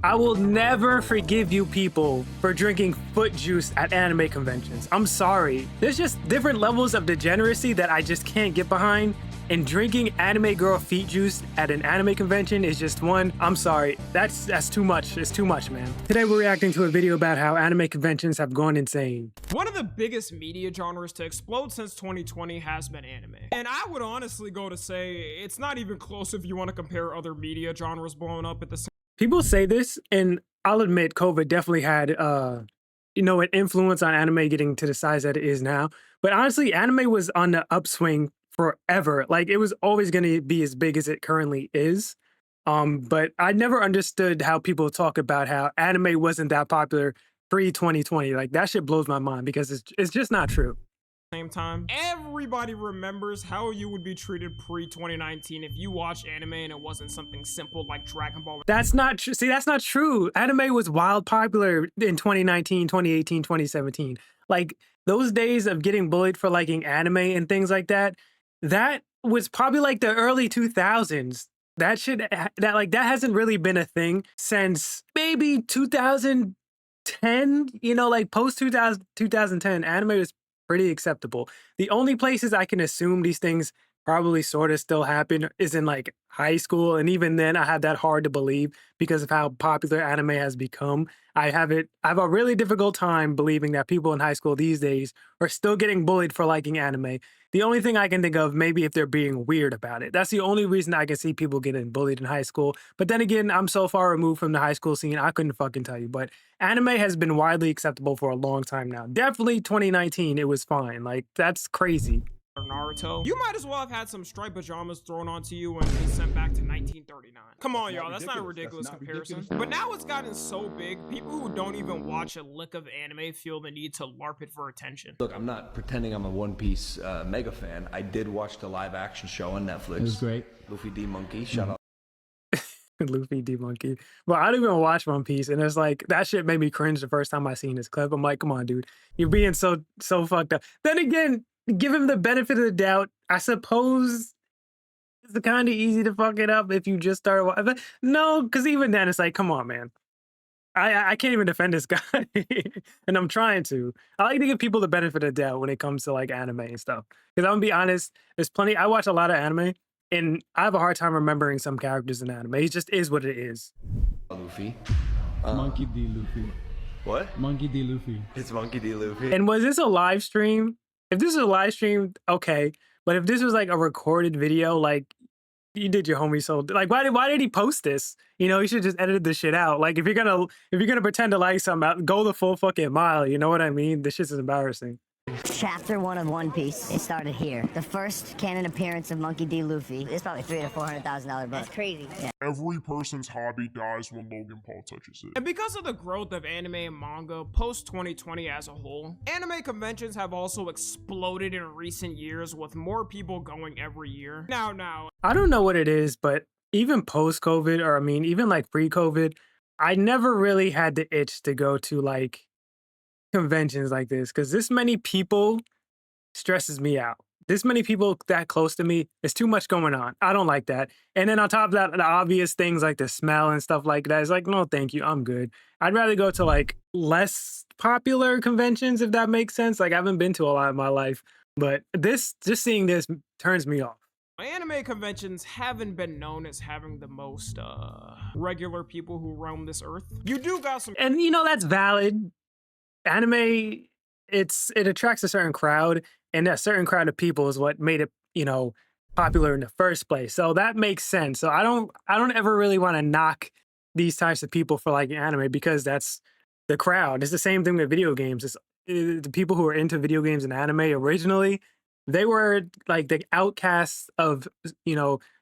I will never forgive you people for drinking foot juice at anime conventions. I'm sorry. There's just different levels of degeneracy that I just can't get behind. And drinking anime girl feet juice at an anime convention is just one. I'm sorry. That's too much. It's too much, man. Today we're reacting to a video about how anime conventions have gone insane. One of the biggest media genres to explode since 2020 has been anime. And I would honestly go to say it's not even close if you want to compare other media genres blowing up at the same. People say this, and I'll admit COVID definitely had an influence on anime getting to the size that it is now. But honestly, anime was on the upswing forever. Like, it was always going to be as big as it currently is. But I never understood how people talk about how anime wasn't that popular pre-2020. Like, that shit blows my mind because it's just not true. Same time, everybody remembers how you would be treated pre-2019 if you watched anime and it wasn't something simple like Dragon Ball. That's not true. See, that's not true. Anime was wild popular in 2019, 2018, 2017. Like, those days of getting bullied for liking anime and things like that, that was probably like the early 2000s. That hasn't really been a thing since maybe 2010, like post 2010, anime was pretty acceptable. The only places I can assume these things probably sort of still happen is in like high school. And even then I have that hard to believe because of how popular anime has become. I have a really difficult time believing that people in high school these days are still getting bullied for liking anime. The only thing I can think of, maybe if they're being weird about it. That's the only reason I can see people getting bullied in high school. But then again, I'm so far removed from the high school scene, I couldn't fucking tell you. But anime has been widely acceptable for a long time now. Definitely 2019, it was fine. Like, that's crazy. Naruto, you might as well have had some striped pajamas thrown onto you and be sent back to 1939. Come on, y'all, that's not a ridiculous comparison. But now it's gotten so big, people who don't even watch a lick of anime feel the need to LARP it for attention. Look, I'm not pretending I'm a One Piece mega fan. I did watch the live action show on Netflix. It was great. Luffy D Monkey, shout out. Luffy D Monkey. Well, I don't even watch One Piece, and it's like that shit made me cringe the first time I seen this clip. I'm like, come on, dude, you're being so fucked up. Then again, give him the benefit of the doubt. I suppose it's kind of easy to fuck it up if you just start watching. No, because even then, it's like, come on, man. I can't even defend this guy, and I'm trying to. I like to give people the benefit of the doubt when it comes to like anime and stuff. Because I'm gonna be honest, there's plenty. I watch a lot of anime, and I have a hard time remembering some characters in anime. It just is what it is. Luffy. Monkey D. Luffy. What? Monkey D. Luffy. It's Monkey D. Luffy. And was this a live stream? If this was a live stream, okay. But if this was like a recorded video, like, you did your homie so like, why did he post this? You should just edited this shit out. Like, if you're gonna pretend to like something, go the full fucking mile. You know what I mean? This shit is embarrassing. Chapter 1 of One Piece. It started here. The first canon appearance of Monkey D. Luffy. It's probably $300,000 to $400,000 book. That's crazy. Yeah. Every person's hobby dies when Logan Paul touches it. And because of the growth of anime and manga post 2020 as a whole, anime conventions have also exploded in recent years with more people going every year. Now, I don't know what it is, but even post-COVID, or I mean, even like pre-COVID, I never really had the itch to go to like conventions like this because this many people stresses me out. This many people that close to me, there's too much going on. I don't like that. And then on top of that, the obvious things like the smell and stuff like that is like, no, thank you, I'm good. I'd rather go to like less popular conventions, if that makes sense. Like, I haven't been to a lot in my life, but just seeing this turns me off. anime conventions haven't been known as having the most regular people who roam this earth. You do got some, And that's valid. Anime, it attracts a certain crowd, and that certain crowd of people is what made it, popular in the first place. So that makes sense. So I don't ever really want to knock these types of people for liking anime because that's the crowd. It's the same thing with video games. It's the people who are into video games and anime originally, they were like the outcasts of,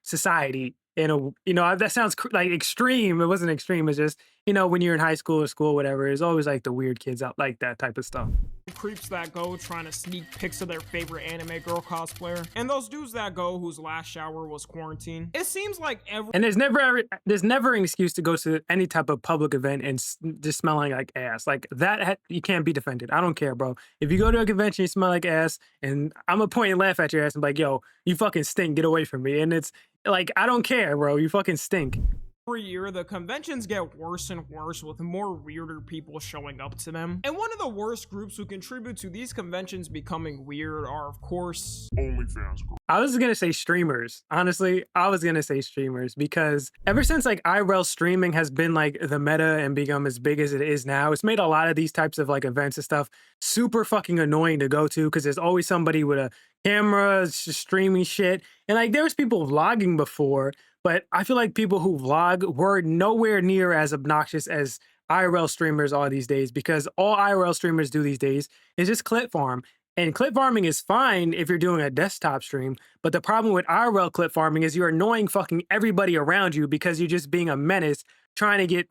society. That sounds like extreme. It wasn't extreme. It's just, when you're in high school or school, whatever, it's always like the weird kids out like that type of stuff. creeps that go trying to sneak pics of their favorite anime girl cosplayer, and those dudes that go whose last shower was quarantine. It seems like And there's never an excuse to go to any type of public event and just smelling like ass. Like that, you can't be defended. I don't care, bro. If you go to a convention, you smell like ass, and I'm gonna point and laugh at your ass and be like, yo, you fucking stink, get away from me. And it's like, I don't care, bro, you fucking stink. Every year, the conventions get worse and worse with more weirder people showing up to them. And one of the worst groups who contribute to these conventions becoming weird are, of course, OnlyFans girl. I was gonna say streamers. Honestly, I was gonna say streamers because ever since like IRL streaming has been like the meta and become as big as it is now, it's made a lot of these types of like events and stuff super fucking annoying to go to because there's always somebody with a camera streaming shit. And like there was people vlogging before, but I feel like people who vlog were nowhere near as obnoxious as IRL streamers are these days because all IRL streamers do these days is just clip farm. And clip farming is fine if you're doing a desktop stream, but the problem with IRL clip farming is you're annoying fucking everybody around you because you're just being a menace trying to get,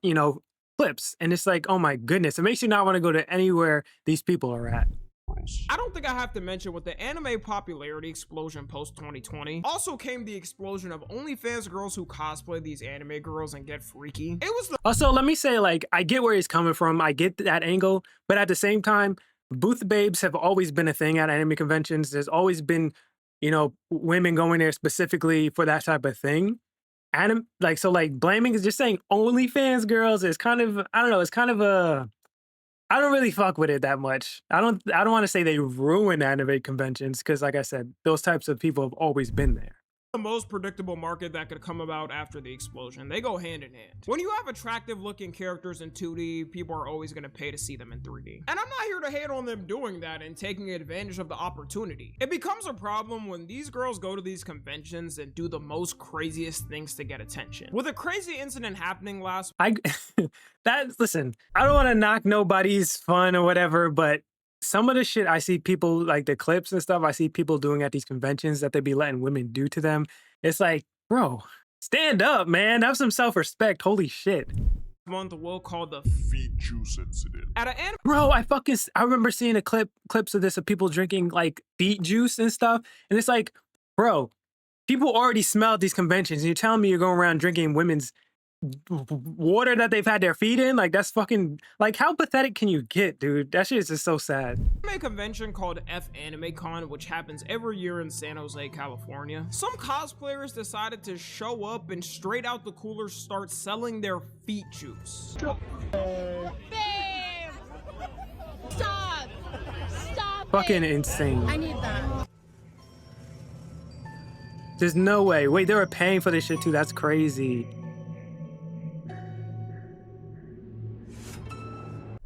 clips. And it's like, oh my goodness, it makes you not want to go to anywhere these people are at. I don't think I have to mention with the anime popularity explosion post 2020 also came the explosion of OnlyFans girls who cosplay these anime girls and get freaky. It was the Also, let me say, like, I get where he's coming from. I get that angle, but at the same time, booth babes have always been a thing at anime conventions. There's always been, women going there specifically for that type of thing. Blaming is just saying OnlyFans girls is kind of, I don't know, it's kind of a, I don't really fuck with it that much. I don't want to say they ruin anime conventions because, like I said, those types of people have always been there. most predictable market that could come about after the explosion. They go hand in hand. When you have attractive looking characters in 2D, people are always going to pay to see them in 3D. And I'm not here to hate on them doing that and taking advantage of the opportunity. It becomes a problem when these girls go to these conventions and do the most craziest things to get attention. With a crazy incident happening last Listen, I don't want to knock nobody's fun or whatever, but some of the shit I see people, like the clips and stuff I see people doing at these conventions that they be letting women do to them. It's like, bro, stand up, man. Have some self-respect. Holy shit. month, we'll call the Feet juice incident. at an anime Bro, I remember seeing clips of this of people drinking like beet juice and stuff. And it's like, bro, people already smell at these conventions. And you're telling me you're going around drinking women's water that they've had their feet in? Like, that's fucking, like, how pathetic can you get, dude? That shit is just so sad. convention called F Anime Con, which happens every year in San Jose, California. Some cosplayers decided to show up and straight out the cooler start selling their feet juice. Babe! Stop! Stop Fucking it. insane. I need that. There's no way. Wait, they were paying for this shit too. That's crazy.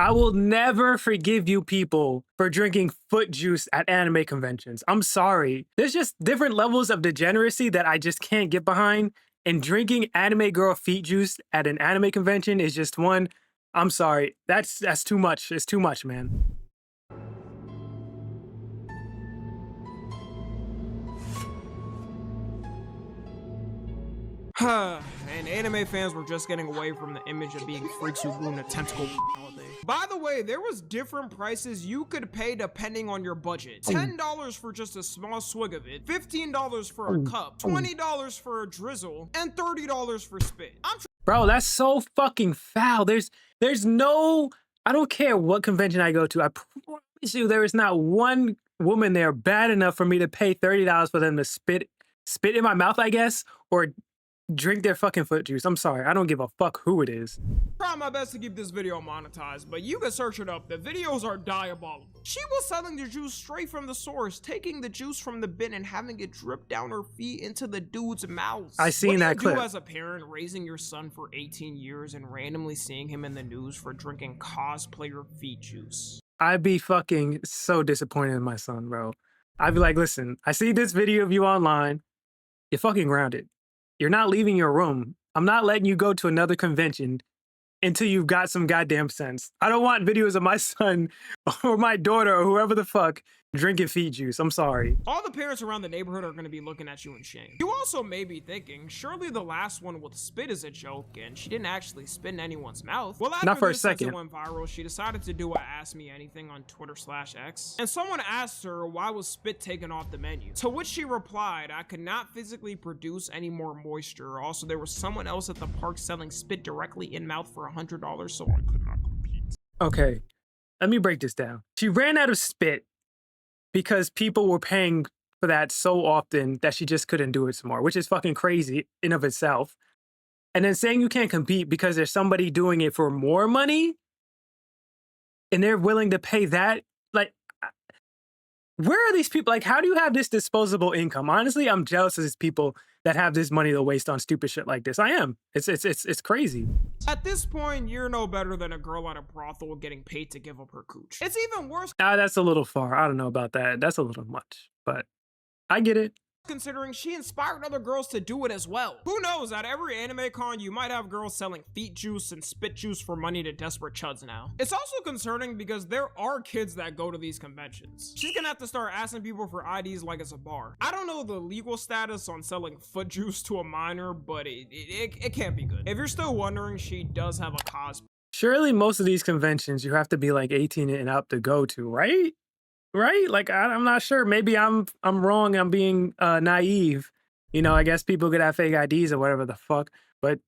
I will never forgive you people for drinking foot juice at anime conventions. I'm sorry. There's just different levels of degeneracy that I just can't get behind. And drinking anime girl feet juice at an anime convention is just one. I'm sorry. That's too much. It's too much, man. And anime fans were just getting away from the image of being freaks who ruin a tentacle all day. By the way, there was different prices you could pay depending on your budget. $10 for just a small swig of it, $15 for a cup, $20 for a drizzle, and $30 for spit. Bro, that's so fucking foul. There's no, I don't care what convention I go to. I promise you there is not one woman there bad enough for me to pay $30 for them to spit in my mouth, I guess, or drink their fucking foot juice. I'm sorry. I don't give a fuck who it is. Try my best to keep this video monetized, but you can search it up. The videos are diabolical. She was selling the juice straight from the source, taking the juice from the bin and having it drip down her feet into the dude's mouth. I seen that clip. What do you do as a parent raising your son for 18 years and randomly seeing him in the news for drinking cosplayer feet juice? I'd be fucking so disappointed in my son, bro. I'd be like, listen, I see this video of you online. You're fucking grounded. You're not leaving your room. I'm not letting you go to another convention until you've got some goddamn sense. I don't want videos of my son or my daughter or whoever the fuck drinking feet juice. I'm sorry. All the parents around the neighborhood are going to be looking at you in shame. You also may be thinking, surely the last one with spit is a joke and she didn't actually spit in anyone's mouth. Well, after Not for a this since second. it went viral, she decided to do a Ask Me Anything on Twitter/X. And someone asked her why was spit taken off the menu. To which she replied, I could not physically produce any more moisture. Also, there was someone else at the park selling spit directly in mouth for $100, so I could not compete. Okay, let me break this down. She ran out of spit because people were paying for that so often that she just couldn't do it some more, which is fucking crazy in of itself. and then saying you can't compete because there's somebody doing it for more money and they're willing to pay that. Like, where are these people? Like, how do you have this disposable income? Honestly, I'm jealous of these people that have this money to waste on stupid shit like this. I am. It's crazy. At this point, you're no better than a girl at a brothel getting paid to give up her cooch. It's even worse That's a little far. I don't know about that. That's a little much, but I get it. considering she inspired other girls to do it as well. Who knows, at every anime con, you might have girls selling feet juice and spit juice for money to desperate chuds now. It's also concerning because there are kids that go to these conventions. She's gonna have to start asking people for IDs like it's a bar. I don't know the legal status on selling foot juice to a minor, but it can't be good. If you're still wondering, she does have a cosplay. Surely most of these conventions you have to be like 18 and up to go to, right? Right? Like I'm not sure. Maybe I'm wrong. I'm being naive. You know, I guess people could have fake IDs or whatever the fuck. But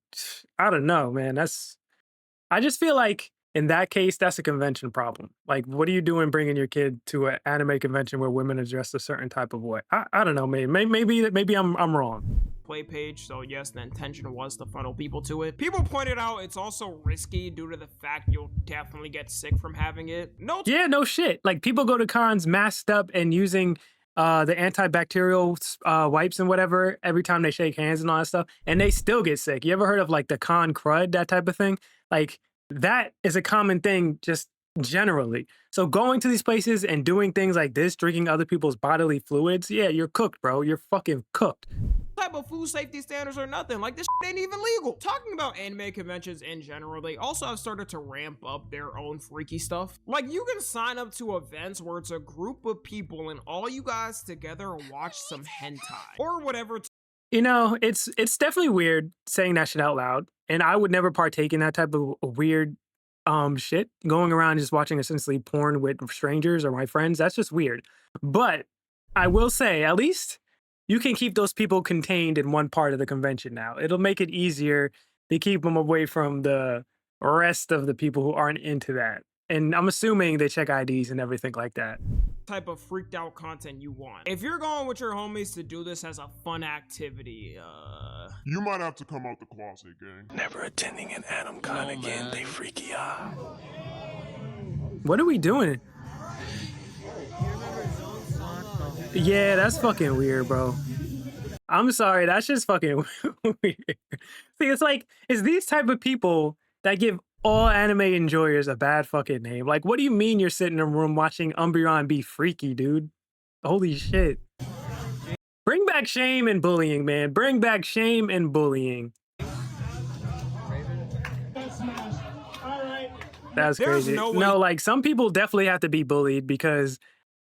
I don't know, man. I just feel like in that case, that's a convention problem. Like, what are you doing bringing your kid to an anime convention where women are dressed a certain type of way? I don't know. Maybe I'm wrong. Play page, so yes, the intention was to funnel people to it. People pointed out it's also risky due to the fact you'll definitely get sick from having it. Yeah, no shit. Like, people go to cons masked up and using the antibacterial wipes and whatever every time they shake hands and all that stuff, and they still get sick. You ever heard of like the con crud, that type of thing? Like, that is a common thing just generally. So going to these places and doing things like this, drinking other people's bodily fluids, yeah, you're cooked, bro. You're fucking cooked. Type of food safety standards or nothing. Like, this shit ain't even legal. Talking about anime conventions in general, they also have started to ramp up their own freaky stuff. Like, you can sign up to events where it's a group of people and all you guys together watch some hentai or whatever. You know, it's definitely weird saying that shit out loud, and I would never partake in that type of weird shit. Going around just watching essentially porn with strangers or my friends, that's just weird. But I will say, at least you can keep those people contained in one part of the convention now. It'll make it easier to keep them away from the rest of the people who aren't into that. And I'm assuming they check IDs and everything like that. Type of freaked out content you want. If you're going with your homies to do this as a fun activity, You might have to come out the closet, gang. Never attending an Adam Con again, they freaky out. What are we doing? Yeah, that's fucking weird, bro. I'm sorry, that's just fucking weird. See, it's these type of people that give all anime enjoyers a bad fucking name. Like, what do you mean you're sitting in a room watching Umbreon be freaky, dude? Holy shit. Bring back shame and bullying, man. Bring back shame and bullying. That's crazy. No, like, some people definitely have to be bullied because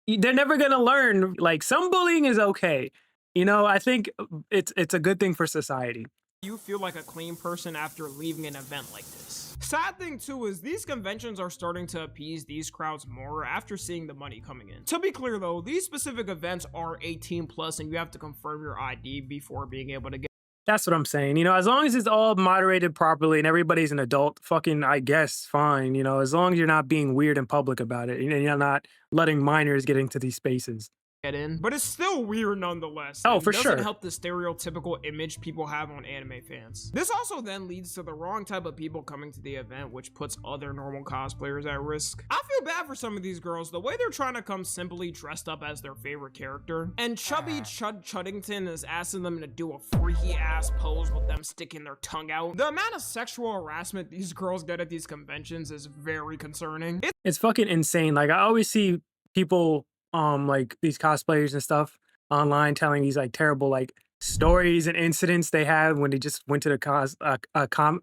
they're never gonna learn. Like, some bullying is okay. You know, I think it's a good thing for society. You feel like a clean person after leaving an event like this. Sad thing too is these conventions are starting to appease these crowds more after seeing the money coming in. To be clear though, these specific events are 18 plus and you have to confirm your ID before being able to get. That's what I'm saying. You know, as long as it's all moderated properly and everybody's an adult, fucking, I guess, fine. You know, as long as you're not being weird in public about it and you're not letting minors get into these spaces. Get in, but it's still weird nonetheless. Oh, for sure. Doesn't help the stereotypical image people have on anime fans. This also then leads to the wrong type of people coming to the event, which puts other normal cosplayers at risk. I feel bad for some of these girls. The way they're trying to come simply dressed up as their favorite character, and chubby Chud Chuddington is asking them to do a freaky ass pose with them sticking their tongue out. The amount of sexual harassment these girls get at these conventions is very concerning. It's fucking insane. Like, I always see people like these cosplayers and stuff online telling these like terrible like stories and incidents they had when they just went to the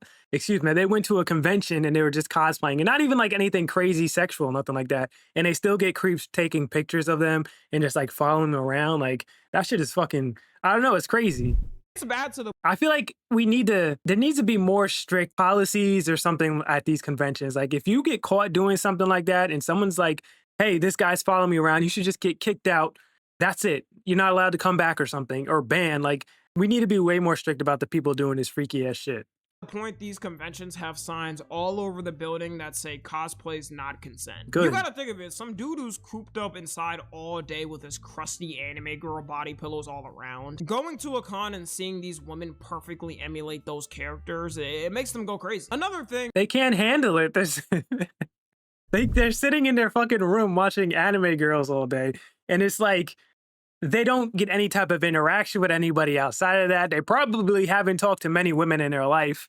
they went to a convention and they were just cosplaying and not even like anything crazy sexual, nothing like that, and they still get creeps taking pictures of them and just like following them around. Like, that shit is fucking, I don't know, it's crazy. It's bad to the. I feel like there needs to be more strict policies or something at these conventions. Like, if you get caught doing something like that and someone's like, hey, this guy's following me around, you should just get kicked out. That's it. You're not allowed to come back or something, or banned. Like, we need to be way more strict about the people doing this freaky ass shit. The point, these conventions have signs all over the building that say cosplays not consent. Good. You gotta think of it, some dude who's cooped up inside all day with his crusty anime girl body pillows all around. Going to a con and seeing these women perfectly emulate those characters, it makes them go crazy. Another thing, They can't handle it. They're sitting in their fucking room watching anime girls all day, and it's like they don't get any type of interaction with anybody outside of that. They probably haven't talked to many women in their life,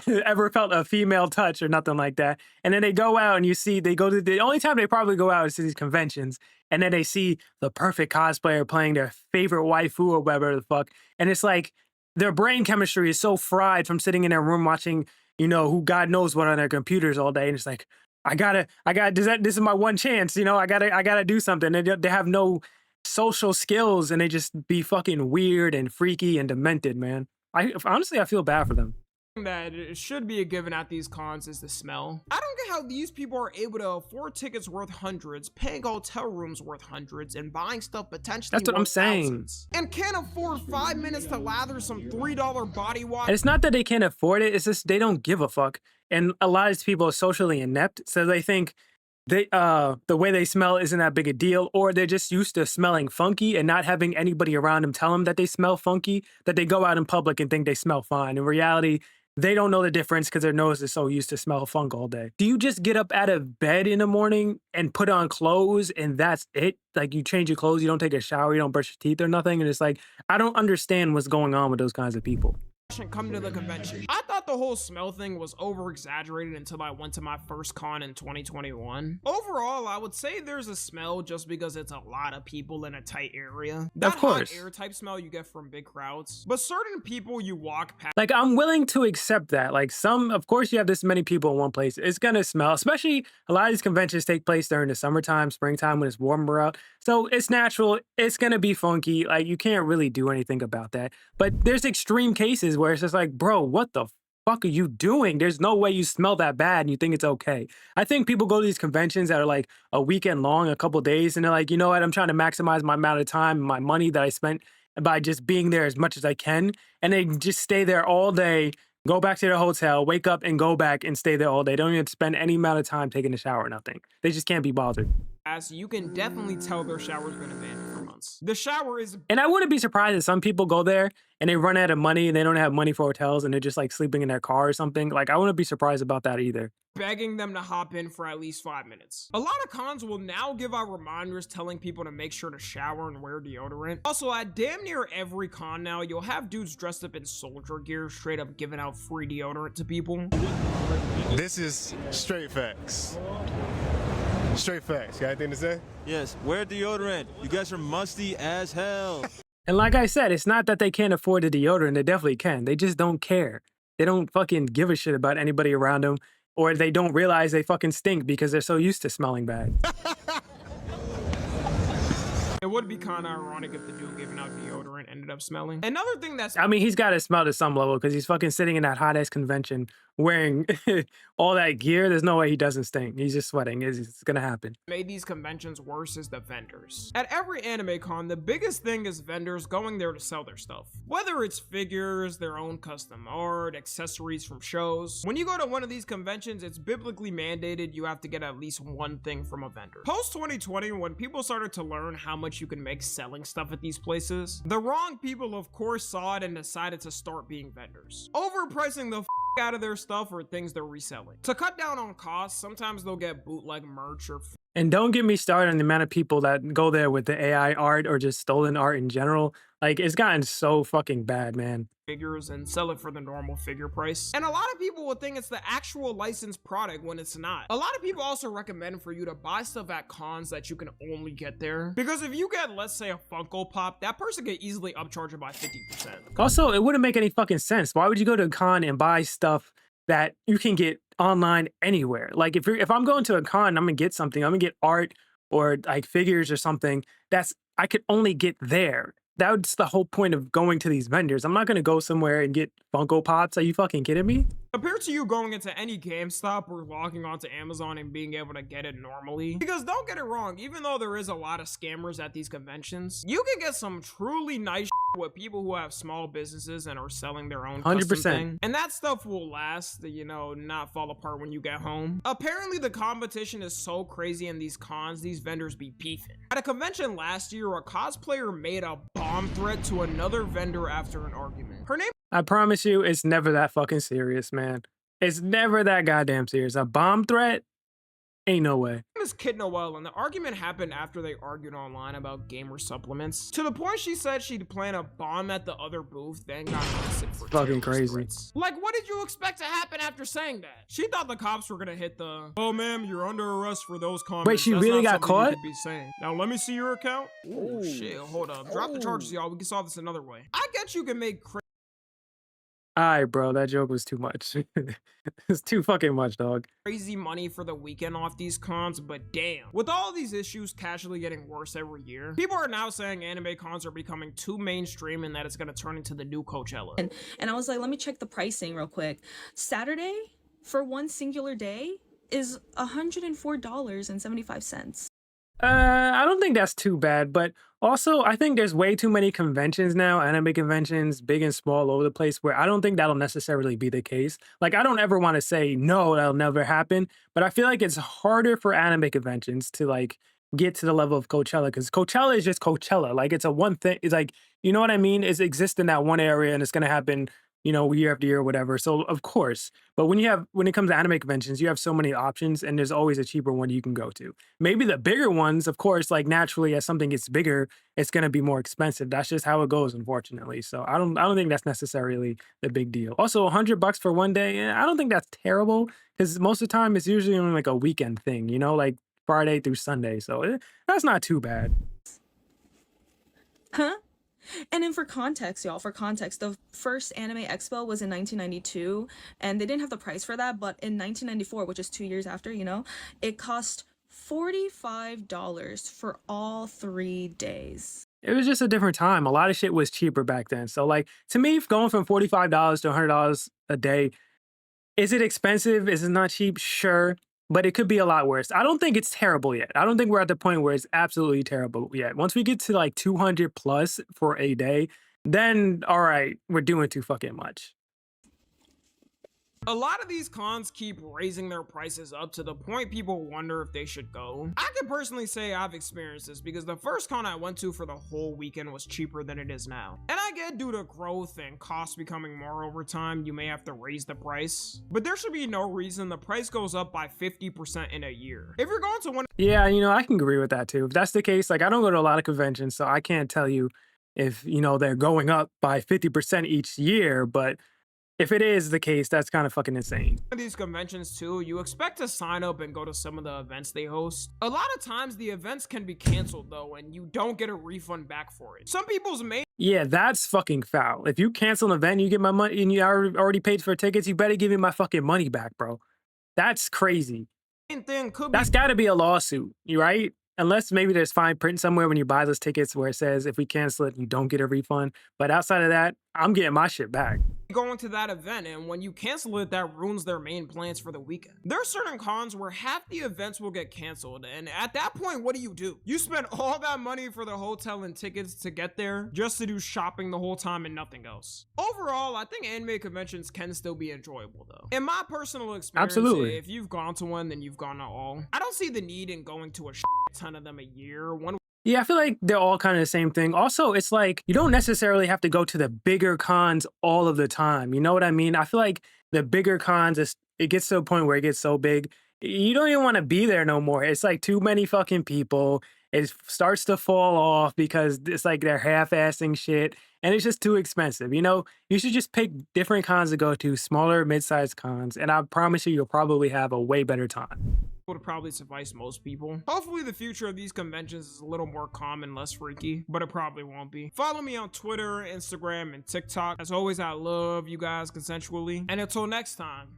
ever felt a female touch or nothing like that. And then they go out and you see they go to the only time they probably go out is to these conventions, and then they see the perfect cosplayer playing their favorite waifu or whatever the fuck. And it's like their brain chemistry is so fried from sitting in their room watching, you know, who God knows what on their computers all day. And it's like, this is my one chance, you know, I gotta do something. They have no social skills, and they just be fucking weird and freaky and demented, man. Honestly, I feel bad for them. that it should be a given at these cons is the smell. I don't get how these people are able to afford tickets worth hundreds, paying hotel rooms worth hundreds, and buying stuff potentially That's what I'm worth saying. thousands, and can't afford 5 minutes to lather some $3 body wash. And it's not that they can't afford it, it's just they don't give a fuck. And a lot of these people are socially inept, so they think the way they smell isn't that big a deal, or they're just used to smelling funky and not having anybody around them tell them that they smell funky, that they go out in public and think they smell fine. In reality, they don't know the difference because their nose is so used to smell funk all day. Do you just get up out of bed in the morning and put on clothes and that's it? Like you change your clothes, you don't take a shower, you don't brush your teeth or nothing. And it's like, I don't understand what's going on with those kinds of people. Come to the convention. I thought the whole smell thing was over exaggerated until I went to my first con in 2021. Overall, I would say there's a smell just because it's a lot of people in a tight area. That Of course. hot air type smell you get from big crowds. But certain people you walk past, Like, I'm willing to accept that. Like, of course, you have this many people in one place. It's going to smell, especially a lot of these conventions take place during the summertime, springtime when it's warmer out. So it's natural. It's going to be funky. Like, you can't really do anything about that. But there's extreme cases where it's just like, bro, what the fuck are you doing? There's no way you smell that bad and you think it's okay. I think people go to these conventions that are like a weekend long, a couple days, and they're like, you know what? I'm trying to maximize my amount of time, my money that I spent by just being there as much as I can. And they just stay there all day, go back to their hotel, wake up and go back and stay there all day. Don't even spend any amount of time taking a shower or nothing. They just can't be bothered. you can definitely tell their shower's been abandoned for months. The shower is And I wouldn't be surprised if some people go there and they run out of money and they don't have money for hotels and they're just like sleeping in their car or something. Like, I wouldn't be surprised about that either. begging them to hop in for at least 5 minutes. A lot of cons will now give out reminders telling people to make sure to shower and wear deodorant. Also, at damn near every con now, you'll have dudes dressed up in soldier gear straight up giving out free deodorant to people. This is straight facts. Straight facts. Got anything to say? Yes, wear deodorant. You guys are musty as hell. And like I said, it's not that they can't afford the deodorant. They definitely can. They just don't care. They don't fucking give a shit about anybody around them. Or they don't realize they fucking stink because they're so used to smelling bad. It would be kind of ironic if the dude giving out deodorant ended up smelling. Another thing that's I mean, he's got to smell to some level because he's fucking sitting in that hot-ass convention wearing all that gear. There's no way he doesn't stink. He's just sweating. It's going to happen. made these conventions worse is the vendors. At every anime con, the biggest thing is vendors going there to sell their stuff. Whether it's figures, their own custom art, accessories from shows. When you go to one of these conventions, it's biblically mandated you have to get at least one thing from a vendor. Post 2020, when people started to learn how much you can make selling stuff at these places, the wrong people of course saw it and decided to start being vendors, overpricing the out of their stuff or things they're reselling. To cut down on costs, sometimes they'll get bootleg merch or And don't get me started on the amount of people that go there with the AI art or just stolen art in general. Like, it's gotten so fucking bad, man. figures and sell it for the normal figure price. And a lot of people will think it's the actual licensed product when it's not. A lot of people also recommend for you to buy stuff at cons that you can only get there. Because if you get, let's say, a Funko Pop, that person can easily upcharge it by 50%. Also, it wouldn't make any fucking sense. Why would you go to a con and buy stuff that you can get online anywhere? Like, if I'm going to a con, I'm gonna get something. I'm gonna get art or like figures or something that's I could only get there. That's the whole point of going to these vendors. I'm not gonna go somewhere and get Funko Pops. Are you fucking kidding me? Compared to you going into any GameStop or logging onto Amazon and being able to get it normally. Because don't get it wrong, even though there is a lot of scammers at these conventions, you can get some truly nice with people who have small businesses and are selling their own 100%. custom thing. And that stuff will last, you know, not fall apart when you get home. Apparently the competition is so crazy in these cons, these vendors be beefing. At a convention last year, a cosplayer made a bomb threat to another vendor after an argument. Her name I promise you, it's never that fucking serious, man. It's never that goddamn serious. A bomb threat? Ain't no way. is Kid Noel, and the argument happened after they argued online about gamer supplements. To the point she said she'd plan a bomb at the other booth, then got arrested for fucking terrorist crazy. threats. Like, what did you expect to happen after saying that? She thought the cops were gonna hit the, "Oh, ma'am, you're under arrest for those comments." Wait, she That's really not got something you caught? could be saying. Now, let me see your account. Oh, shit, hold up. Drop the charges, y'all. We can solve this another way. I get you can make Alright, bro, that joke was too much. It's too fucking much, dog. crazy money for the weekend off these cons, but damn. With all these issues casually getting worse every year, people are now saying anime cons are becoming too mainstream and that it's gonna turn into the new Coachella. And I was like, let me check the pricing real quick. Saturday for one singular day is $104.75. I don't think that's too bad, but also I think there's way too many conventions now, anime conventions, big and small, all over the place, where I don't think that'll necessarily be the case. Like, I don't ever want to say no, that'll never happen, but I feel like it's harder for anime conventions to like get to the level of Coachella, because Coachella is just Coachella. Like, it's a one thing. It's like, you know what I mean? It exists in that one area, and it's gonna happen, you know, year after year or whatever. So of course, but when it comes to anime conventions, you have so many options, and there's always a cheaper one you can go to. Maybe the bigger ones, of course, like naturally as something gets bigger, it's gonna be more expensive. That's just how it goes, unfortunately. So I don't think that's necessarily the big deal. Also, $100 for one day, I don't think that's terrible, because most of the time it's usually only like a weekend thing, you know, like Friday through Sunday. So that's not too bad. Huh? And then for context, y'all, the first Anime Expo was in 1992, and they didn't have the price for that, but in 1994, which is 2 years after, you know, it cost $45 for all 3 days. It was just a different time. A lot of shit was cheaper back then. So like, to me, going from $45 to $100 a day, is it expensive? Is it not cheap? Sure. But it could be a lot worse. I don't think it's terrible yet. I don't think we're at the point where it's absolutely terrible yet. Once we get to like 200 plus for a day, then all right, we're doing too fucking much. A lot of these cons keep raising their prices up to the point people wonder if they should go. I can personally say I've experienced this because the first con I went to for the whole weekend was cheaper than it is now. And I get due to growth and costs becoming more over time, you may have to raise the price. But there should be no reason the price goes up by 50% in a year. If you're going to one— Yeah, you know, I can agree with that too. If that's the case, like I don't go to a lot of conventions, so I can't tell you if, you know, they're going up by 50% each year, but if it is the case, that's kind of fucking insane. these conventions too, you expect to sign up and go to some of the events they host. A lot of times the events can be canceled though, and you don't get a refund back for it. Some people's main Yeah, that's fucking foul. If you cancel an event, you get my money, and you already paid for tickets, you better give me my fucking money back, bro. That's crazy. thing could be That's got to be a lawsuit, you right? Unless maybe there's fine print somewhere when you buy those tickets where it says if we cancel it, you don't get a refund. But outside of that, I'm getting my shit back. going to that event, and when you cancel it, that ruins their main plans for the weekend. There are certain cons where half the events will get canceled, and at that point, what do? You spend all that money for the hotel and tickets to get there just to do shopping the whole time and nothing else. Overall, I think anime conventions can still be enjoyable though. In my personal experience, Absolutely. if you've gone to one, then you've gone to all. I don't see the need in going to a ton of them a year. Yeah, I feel like they're all kind of the same thing. Also, it's like you don't necessarily have to go to the bigger cons all of the time. You know what I mean? I feel like the bigger cons, it gets to a point where it gets so big, you don't even want to be there no more. It's like too many fucking people. It starts to fall off because it's like they're half-assing shit, and it's just too expensive. You know, you should just pick different cons to go to, smaller, mid-sized cons, and I promise you'll probably have a way better time. Would probably suffice most people. Hopefully the future of these conventions is a little more calm and less freaky, but it probably won't be. Follow me on Twitter, Instagram, and TikTok. As always, I love you guys consensually. And until next time,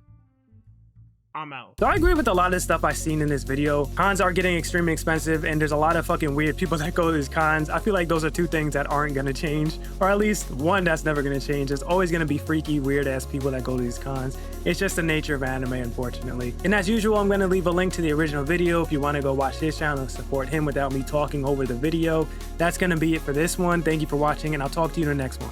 I'm out. So I agree with a lot of the stuff I've seen in this video. Cons are getting extremely expensive, and there's a lot of fucking weird people that go to these cons. I feel like those are two things that aren't gonna change, or at least one that's never gonna change. There's always gonna be freaky, weird ass people that go to these cons. It's just the nature of anime, unfortunately. And as usual, I'm gonna leave a link to the original video if you wanna go watch his channel and support him without me talking over the video. That's gonna be it for this one. Thank you for watching, and I'll talk to you in the next one.